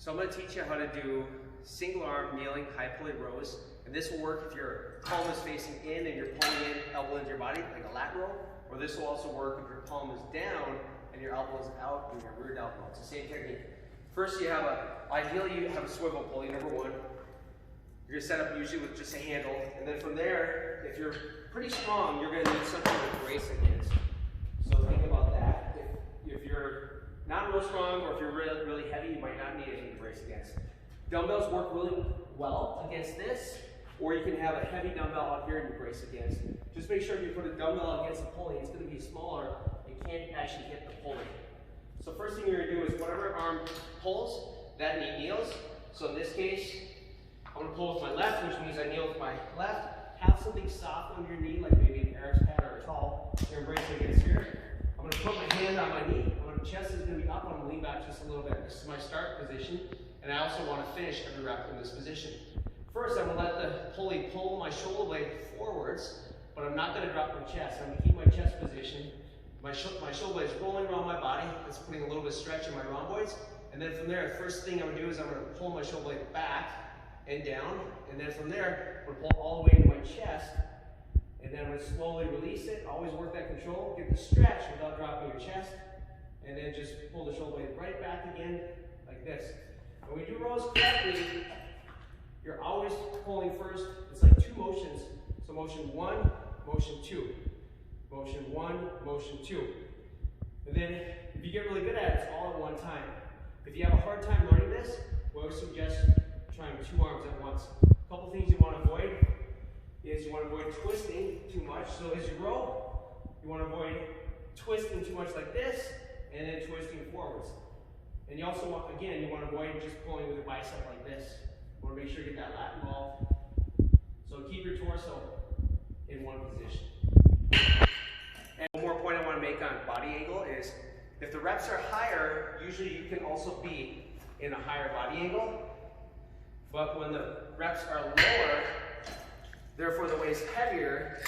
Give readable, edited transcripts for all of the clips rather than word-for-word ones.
So I'm going to teach you how to do single arm kneeling high pulley rows. And this will work if your palm is facing in and you're pulling in, elbow into your body, like a lat row. Or this will also work if your palm is down and your elbow is out and your rear delt row. It's the same technique. First ideally you have a swivel pulley, number one. You're going to set up usually with just a handle. And then from there, if you're pretty strong, you're going to need something to brace against. So think about that. If you're not real strong or if you're really, really heavy, you might not need anything to brace against. Dumbbells work really well against this, or you can have a heavy dumbbell out here and you brace against. Just make sure if you put a dumbbell against the pulley, it's going to be smaller. It can't actually hit the pulley. So first thing you're going to do is whatever arm pulls, that knee kneels. So in this case, I'm going to pull with my left, which means I kneel with my left. Have something soft on your knee, like maybe an Eric's pad or a towel. You're bracing against here. I'm going to put my hand on my knee. My chest is going to be up. I'm going to lean back just a little bit. This is my start position. And I also want to finish every rep in this position. First, I'm going to let the pulley pull my shoulder blade forwards, but I'm not going to drop my chest. I'm going to keep my chest position. My shoulder blade is rolling around my body. That's putting a little bit of stretch in my rhomboids. And then from there, the first thing I'm going to do is I'm going to pull my shoulder blade back and down. And then from there, I'm going to pull all the way into my chest. And then I'm going to slowly release it. Always work that control. Get the stretch without dropping your chest. And then just pull the shoulder blade right back again, like this. When we do rows correctly, you're always pulling first. It's like two motions. So motion one, motion two. Motion one, motion two. And then if you get really good at it, it's all at one time. If you have a hard time learning this, we always suggest trying two arms at once. A couple things you want to avoid is you want to avoid twisting too much. So as you row, you want to avoid twisting too much like this and then twisting forwards. And you also want, again, you want to avoid just pulling with the bicep like this. You want to make sure you get that lat involved. So keep your torso in one position. And one more point I want to make on body angle is if the reps are higher, usually you can also be in a higher body angle. But when the reps are lower, therefore the weight's heavier,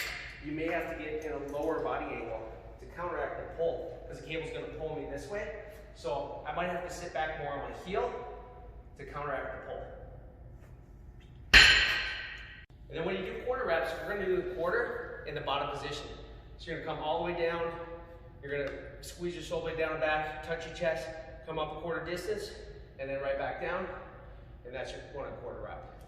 you may have to get in a lower body angle to counteract the pull, because the cable's going to pull me this way. So I might have to sit back more on my heel to counteract the pull. And then when you do quarter reps, we're going to do the quarter in the bottom position. So you're going to come all the way down, you're going to squeeze your shoulder blade down and back, touch your chest, come up a quarter distance, and then right back down, and that's your 1 1/4 rep.